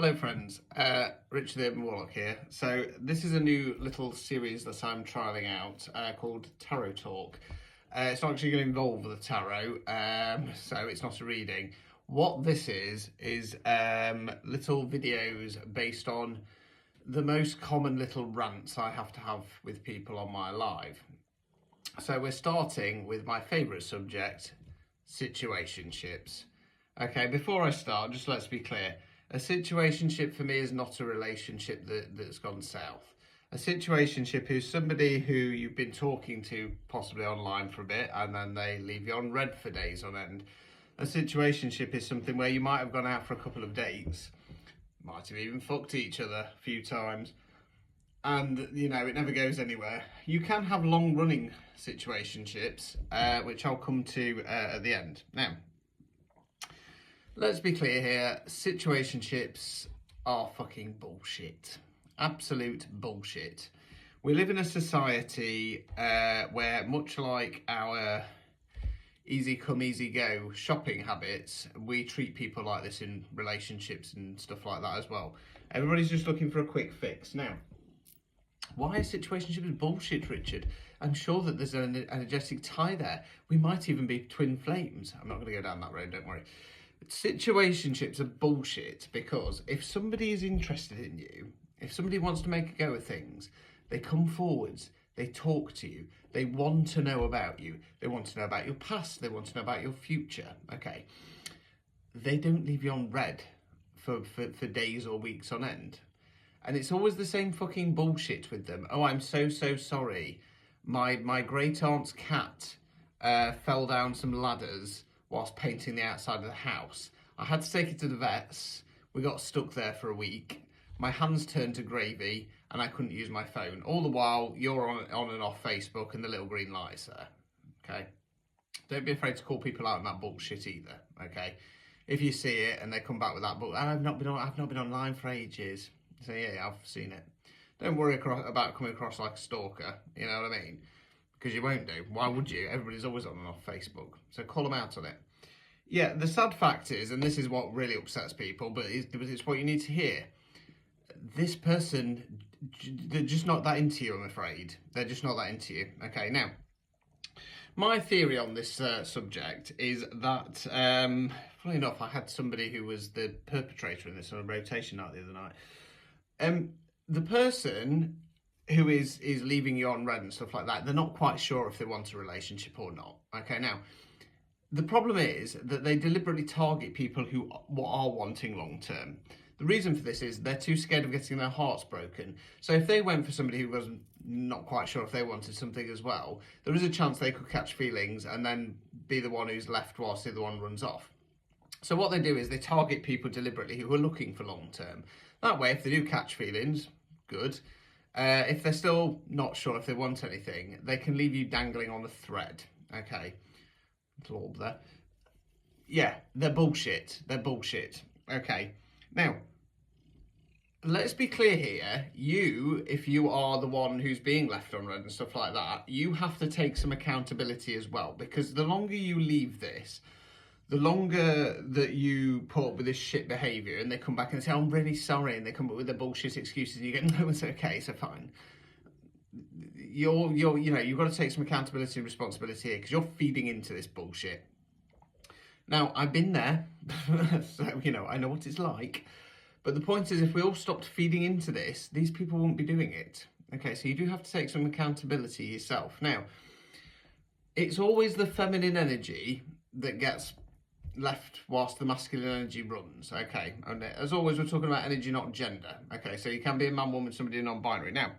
Hello friends, Richard the Urban Warlock here. So this is a new little series that I'm trialling out called Tarot Talk. It's not actually going to involve the tarot, so it's not a reading. What this is little videos based on the most common little rants I have to have with people on my live. So we're starting with my favourite subject, situationships. Okay, before I start, just let's be clear. A situationship for me is not a relationship that's gone south. A situationship is somebody who you've been talking to possibly online for a bit and then they leave you on red for days on end. A situationship is something where you might have gone out for a couple of dates, might have even fucked each other a few times, and you know it never goes anywhere. You can have long running situationships, which I'll come to at the end. Now, let's be clear here, situationships are fucking bullshit. Absolute bullshit. We live in a society where, much like our easy come, easy go shopping habits, we treat people like this in relationships and stuff like that as well. Everybody's just looking for a quick fix. Now, why is situationships bullshit, Richard? I'm sure that there's an energetic tie there. We might even be twin flames. I'm not going to go down that road, don't worry. Situationships are bullshit because if somebody is interested in you, if somebody wants to make a go of things, they come forwards, they talk to you, they want to know about you, they want to know about your past, they want to know about your future, okay? They don't leave you on red for days or weeks on end. And it's always the same fucking bullshit with them. Oh, I'm so sorry. My great aunt's cat fell down some ladders whilst painting the outside of the house. I had to take it to the vets. We got stuck there for a week. My hands turned to gravy and I couldn't use my phone. All the while, you're on and off Facebook and the little green light's there, okay? Don't be afraid to call people out on that bullshit either, okay? If you see it and they come back with that, but I've not been online for ages. So yeah, I've seen it. Don't worry about coming across like a stalker, you know what I mean? Because you won't do. Why would you? Everybody's always on and off Facebook. So call them out on it. Yeah, the sad fact is, and this is what really upsets people, but it's what you need to hear. This person, they're just not that into you, I'm afraid. They're just not that into you. Okay, now, my theory on this subject is that, funnily enough, I had somebody who was the perpetrator in this on a rotation night the other night. The person who is leaving you on red and stuff like that, they're not quite sure if they want a relationship or not. Okay, now, the problem is that they deliberately target people who are wanting long term. The reason for this is they're too scared of getting their hearts broken. So if they went for somebody who was not quite sure if they wanted something as well, there is a chance they could catch feelings and then be the one who's left whilst the other one runs off. So what they do is they target people deliberately who are looking for long term. That way, if they do catch feelings, good. If they're still not sure if they want anything, they can leave you dangling on a thread. Okay, little orb there. Yeah, they're bullshit. They're bullshit. Okay, now, let's be clear here. You, if you are the one who's being left on red and stuff like that, you have to take some accountability as well, because the longer you leave this, the longer that you put up with this shit behaviour and they come back and say, I'm really sorry, and they come up with their bullshit excuses and you go, no, it's okay, so fine. You've got to take some accountability and responsibility here because you're feeding into this bullshit. Now, I've been there, so, I know what it's like. But the point is, if we all stopped feeding into this, these people won't be doing it. Okay, so you do have to take some accountability yourself. Now, it's always the feminine energy that gets left whilst the masculine energy runs, okay? And as always, we're talking about energy, not gender, okay? So you can be a man, woman, somebody non-binary. Now,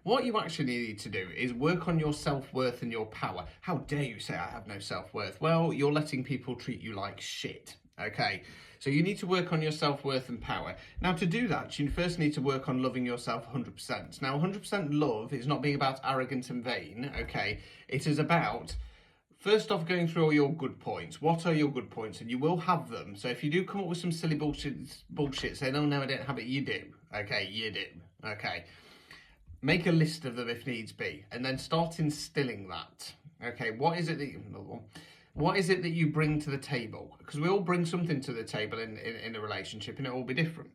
what you actually need to do is work on your self-worth and your power. How dare you say I have no self-worth? Well, you're letting people treat you like shit, okay? So you need to work on your self-worth and power. Now, to do that, you first need to work on loving yourself 100%. Now, 100% love is not being about arrogant and vain, okay? It is about, first off, going through all your good points. What are your good points? And you will have them. So if you do come up with some silly bullshit saying, oh, no, I don't have it, you do. Okay, you do. Okay. Make a list of them if needs be, and then start instilling that. Okay, what is it that What is it that you bring to the table? Because we all bring something to the table in a relationship, and it will be different.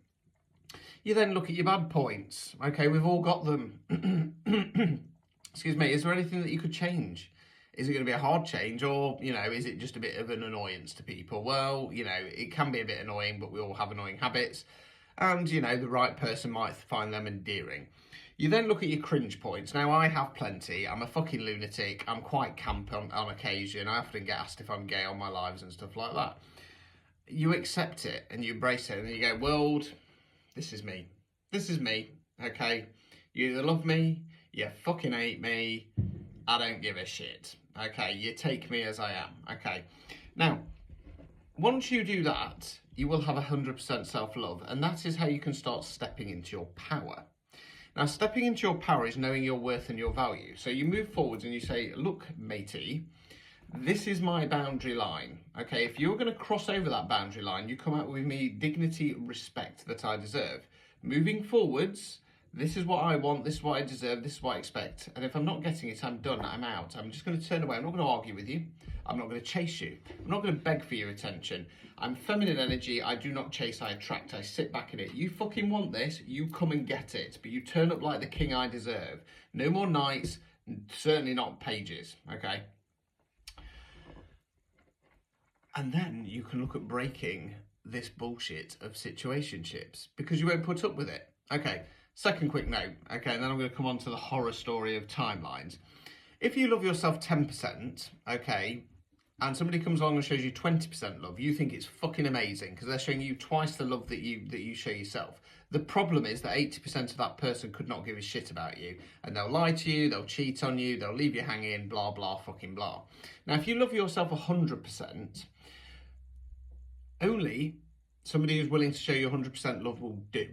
You then look at your bad points. Okay, we've all got them. Excuse me, is there anything that you could change? Is it going to be a hard change, or, is it just a bit of an annoyance to people? Well, it can be a bit annoying, but we all have annoying habits. And, the right person might find them endearing. You then look at your cringe points. Now, I have plenty. I'm a fucking lunatic. I'm quite camp on occasion. I often get asked if I'm gay on my lives and stuff like that. You accept it and you embrace it, and then you go, world, this is me. This is me, okay? You either love me, you fucking hate me, I don't give a shit. Okay, you take me as I am. Okay. Now, once you do that, you will have 100% self-love, and that is how you can start stepping into your power. Now, stepping into your power is knowing your worth and your value. So you move forwards and you say, look, matey, this is my boundary line. Okay, if you're going to cross over that boundary line, you come out with me dignity, respect that I deserve. Moving forwards, this is what I want, this is what I deserve, this is what I expect. And if I'm not getting it, I'm done, I'm out. I'm just going to turn away. I'm not going to argue with you. I'm not going to chase you. I'm not going to beg for your attention. I'm feminine energy. I do not chase, I attract. I sit back in it. You fucking want this, you come and get it. But you turn up like the king I deserve. No more knights, certainly not pages, okay? And then you can look at breaking this bullshit of situationships because you won't put up with it. Okay. Second quick note, okay, and then I'm going to come on to the horror story of timelines. If you love yourself 10%, okay, and somebody comes along and shows you 20% love, you think it's fucking amazing because they're showing you twice the love that you show yourself. The problem is that 80% of that person could not give a shit about you, and they'll lie to you, they'll cheat on you, they'll leave you hanging, blah, blah, fucking blah. Now, if you love yourself 100%, only somebody who's willing to show you 100% love will do.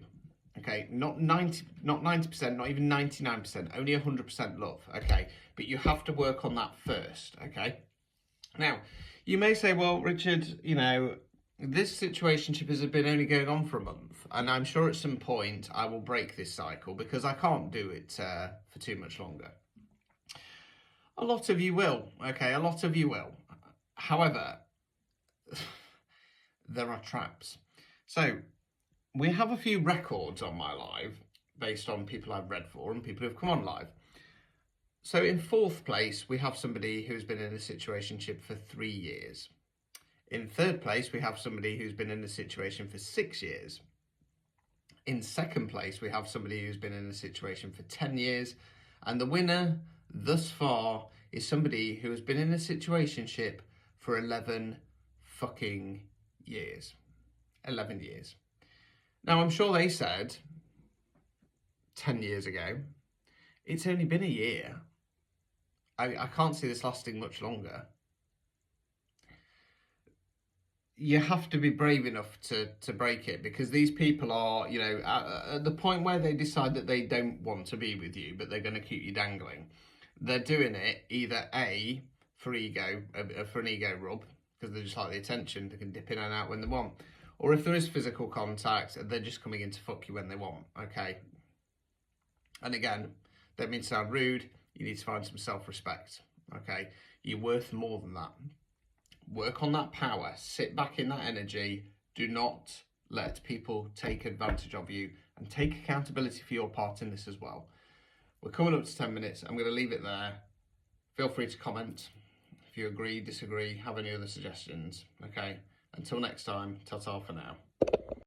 Okay, not 90%, not even 99%, only 100% love, okay? But you have to work on that first, okay? Now, you may say, well, Richard, this situationship has been only going on for a month, and I'm sure at some point I will break this cycle because I can't do it for too much longer. A lot of you will, okay? A lot of you will. However, there are traps. So, we have a few records on my live based on people I've read for and people who've come on live. So in fourth place, we have somebody who's been in a situationship for 3 years. In third place, we have somebody who's been in a situation for 6 years. In second place, we have somebody who's been in a situation for 10 years. And the winner thus far is somebody who has been in a situationship for 11 fucking years. 11 years. Now, I'm sure they said 10 years ago, it's only been a year. I can't see this lasting much longer. You have to be brave enough to break it because these people are, at the point where they decide that they don't want to be with you, but they're going to keep you dangling. They're doing it either A, for ego, for an ego rub, because they just like the attention, they can dip in and out when they want. Or if there is physical contact, they're just coming in to fuck you when they want, okay? And again, don't mean to sound rude, you need to find some self-respect, okay? You're worth more than that. Work on that power, sit back in that energy, do not let people take advantage of you, and take accountability for your part in this as well. We're coming up to 10 minutes, I'm going to leave it there. Feel free to comment if you agree, disagree, have any other suggestions, okay? Until next time, ta-ta for now.